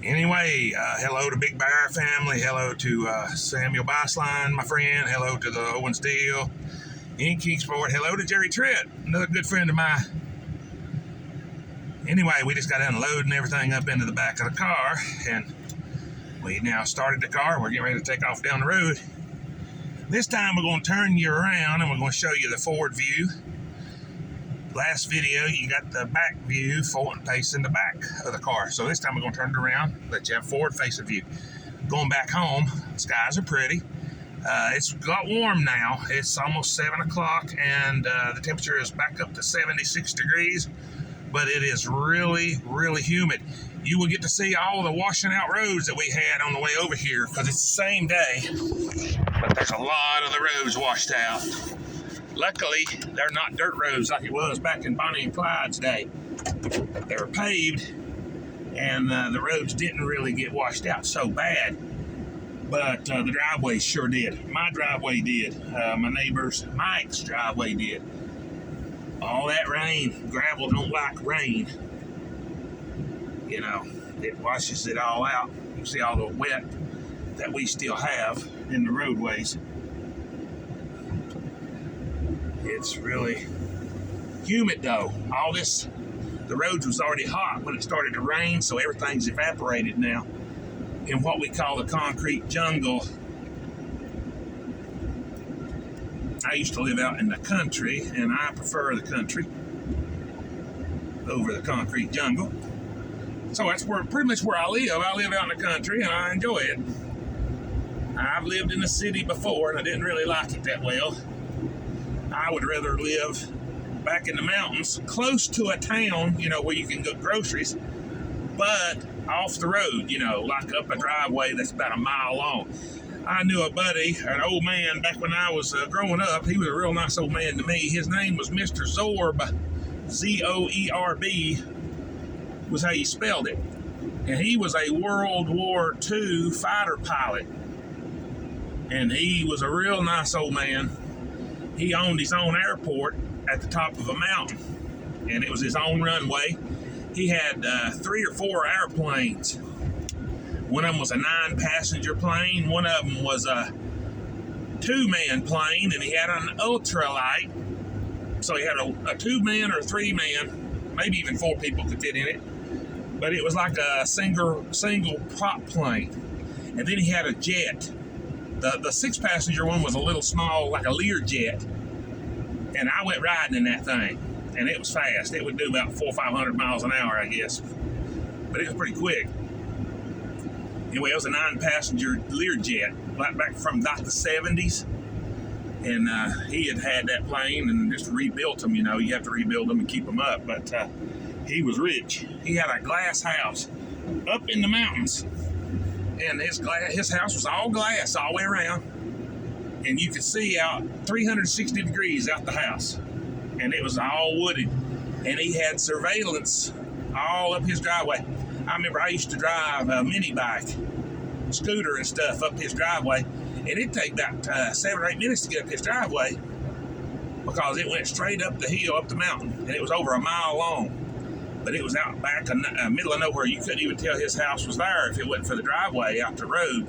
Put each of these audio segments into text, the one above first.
Anyway, hello to Big Bear family. Hello to Samuel Baseline, my friend. Hello to the Owen Steele in Kingsport. Hello to Jerry Tritt, another good friend of mine. Anyway, we just got unloading everything up into the back of the car, and we now started the car. We're getting ready to take off down the road. This time we're going to turn you around, and we're going to show you the forward view. Last video, you got the back view facing the back of the car. So this time we're going to turn it around, let you have forward-facing view. Going back home, skies are pretty. It's got warm now. It's almost 7 o'clock, and the temperature is back up to 76 degrees, but it is really, really humid. You will get to see all the washing out roads that we had on the way over here, because it's the same day, but there's a lot of the roads washed out. Luckily, they're not dirt roads like it was back in Bonnie and Clyde's day. They were paved, and the roads didn't really get washed out so bad. But the driveways sure did. My driveway did. My neighbor's Mike's driveway did. All that rain, gravel don't like rain. You know, it washes it all out. You see all the wet that we still have in the roadways. It's really humid though. The roads was already hot when it started to rain, so everything's evaporated now in what we call the concrete jungle. I used to live out in the country, and I prefer the country over the concrete jungle. So that's pretty much where I live. I live out in the country, and I enjoy it. I've lived in the city before, and I didn't really like it that well. I would rather live back in the mountains, close to a town, where you can get groceries, but off the road, like up a driveway that's about a mile long. I knew a buddy, an old man, back when I was growing up. He was a real nice old man to me. His name was Mr. Zorb, Z-O-E-R-B, was how you spelled it. And he was a World War II fighter pilot. And he was a real nice old man. He owned his own airport at the top of a mountain, and it was his own runway. He had 3 or 4 airplanes. One of them was a 9-passenger plane. One of them was a 2-man plane, and he had an ultralight. So he had a 2-man or 3-man, maybe even 4 people could fit in it. But it was like a single prop plane. And then he had a jet. The 6-passenger one was a little small, like a Learjet, and I went riding in that thing, and it was fast. It would do about 400 or 500 miles an hour, I guess, but it was pretty quick. Anyway, it was a 9-passenger Learjet, back from like the 70s, and he had that plane and just rebuilt them. You have to rebuild them and keep them up, but he was rich. He had a glass house up in the mountains. And his house was all glass all the way around, and you could see out 360 degrees out the house, and it was all wooded, and he had surveillance all up his driveway. I remember I used to drive a mini bike, scooter and stuff up his driveway, and it'd take about 7 or 8 minutes to get up his driveway because it went straight up the hill, up the mountain, and it was over a mile long. But it was out back in the middle of nowhere. You couldn't even tell his house was there if it wasn't for the driveway out the road,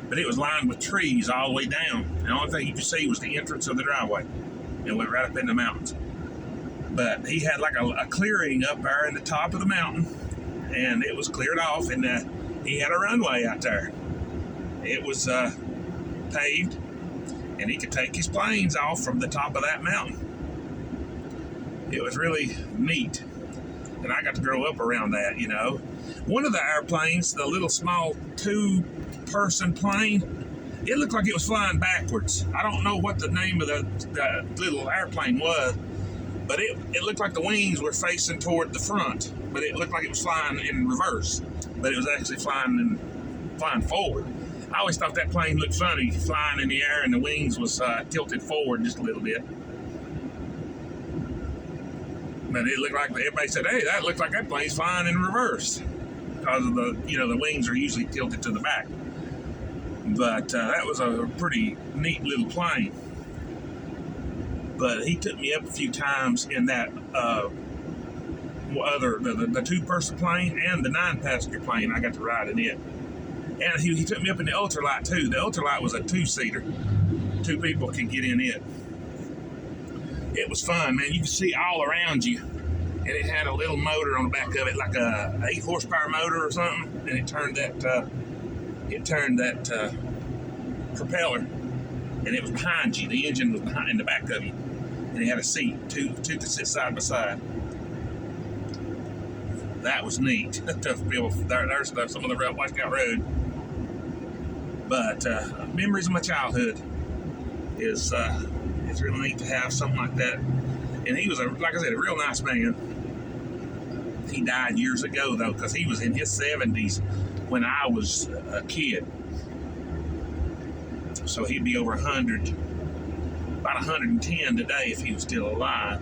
But it was lined with trees all the way down. And the only thing you could see was the entrance of the driveway. It went right up in the mountains. But he had like a clearing up there in the top of the mountain, and it was cleared off, and he had a runway out there. It was paved, and he could take his planes off from the top of that mountain. It was really neat. And I got to grow up around that, One of the airplanes, the little small 2-person plane, it looked like it was flying backwards. I don't know what the name of the little airplane was, but it looked like the wings were facing toward the front, but it looked like it was flying in reverse, but it was actually flying forward. I always thought that plane looked funny, flying in the air, and the wings was tilted forward just a little bit. But it looked like everybody said, "Hey, that looks like that plane's flying in reverse," because of the wings are usually tilted to the back. But that was a pretty neat little plane. But he took me up a few times in that the two-person plane and the 9-passenger plane. I got to ride in it. And he took me up in the ultralight too. The ultralight was a 2-seater. 2 people could get in it. It was fun, man. You could see all around you. And it had a little motor on the back of it, like a 8-horsepower motor or something. And it turned that propeller. And it was behind you. The engine was behind in the back of you. And it had a seat, two to sit side by side. That was neat. There's some of the Washout Road. But memories of my childhood is it's really neat to have something like that. And he was, like I said, a real nice man. He died years ago, though, because he was in his 70s when I was a kid. So he'd be over 100, about 110 today if he was still alive.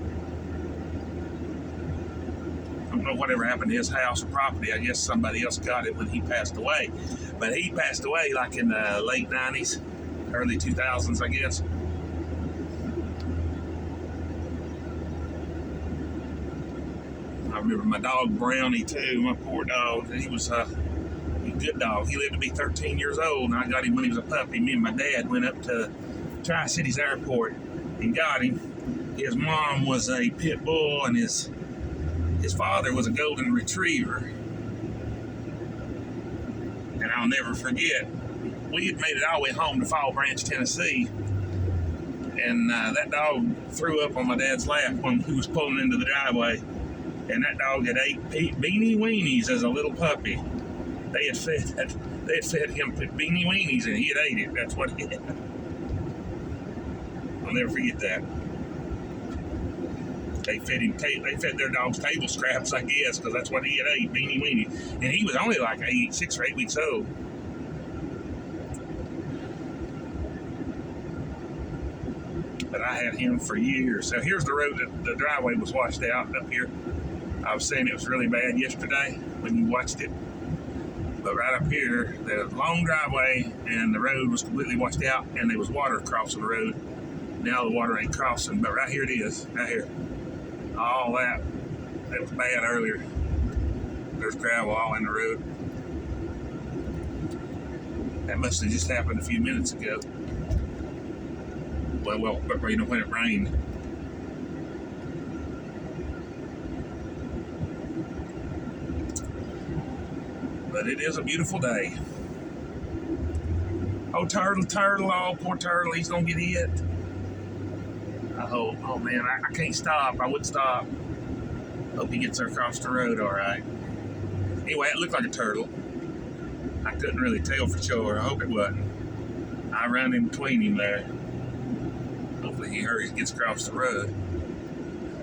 I don't know whatever happened to his house or property. I guess somebody else got it when he passed away. But he passed away like in the late 90s, early 2000s, I guess. I remember my dog Brownie too, my poor dog. He was a good dog. He lived to be 13 years old, and I got him when he was a puppy. Me and my dad went up to Tri-Cities Airport and got him. His mom was a pit bull, and his father was a golden retriever. And I'll never forget, we had made it all the way home to Fall Branch, Tennessee, and that dog threw up on my dad's lap when he was pulling into the driveway. And that dog had ate beanie weenies as a little puppy. They had fed him beanie weenies, and he had ate it. That's what he had. I'll never forget that. They fed their dogs table scraps, I guess, because that's what he had ate, beanie weenies. And he was only like 6 or 8 weeks old. But I had him for years. So here's the road that the driveway was washed out up here. I was saying it was really bad yesterday when you watched it. But right up here, there's a long driveway, and the road was completely washed out, and there was water crossing the road. Now the water ain't crossing, but right here it is, right here. All that was bad earlier. There's gravel all in the road. That must have just happened a few minutes ago. Well, you know, when it rained. But it is a beautiful day. Oh, turtle, oh, poor turtle, he's gonna get hit. Oh man, I can't stop. I would stop. Hope he gets across the road all right. Anyway, it looked like a turtle. I couldn't really tell for sure. I hope it wasn't. I ran in between him there. Hopefully he hurries and gets across the road.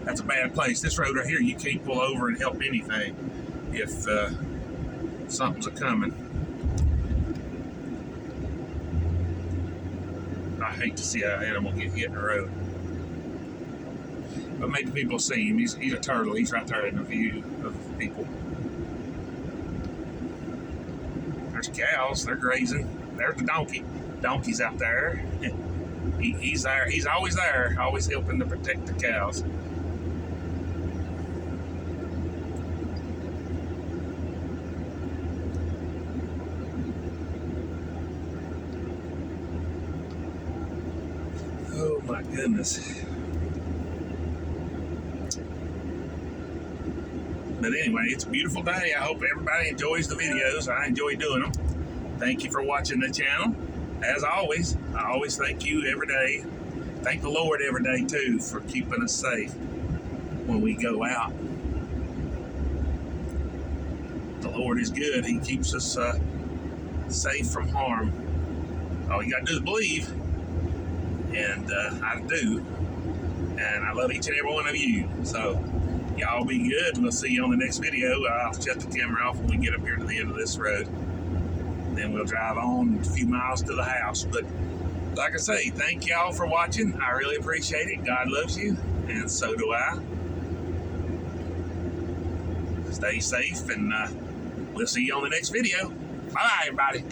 That's a bad place. This road right here, you can't pull over and help anything if something's a-coming. I hate to see an animal get hit in the road. But maybe people see him. He's a turtle. He's right there in the view of people. There's cows. They're grazing. There's the donkey. Donkey's out there. He's there. He's always there, always helping to protect the cows. Oh my goodness. But anyway, it's a beautiful day. I hope everybody enjoys the videos. I enjoy doing them. Thank you for watching the channel. As always, I always thank you every day. Thank the Lord every day, too, for keeping us safe when we go out. The Lord is good. He keeps us safe from harm. All you got to do is believe. And I do. And I love each and every one of you. So, y'all be good. We'll see you on the next video. I'll shut the camera off when we get up here to the end of this road. Then we'll drive on a few miles to the house. But like I say, thank y'all for watching. I really appreciate it. God loves you, and so do I. Stay safe, and we'll see you on the next video. Bye, everybody.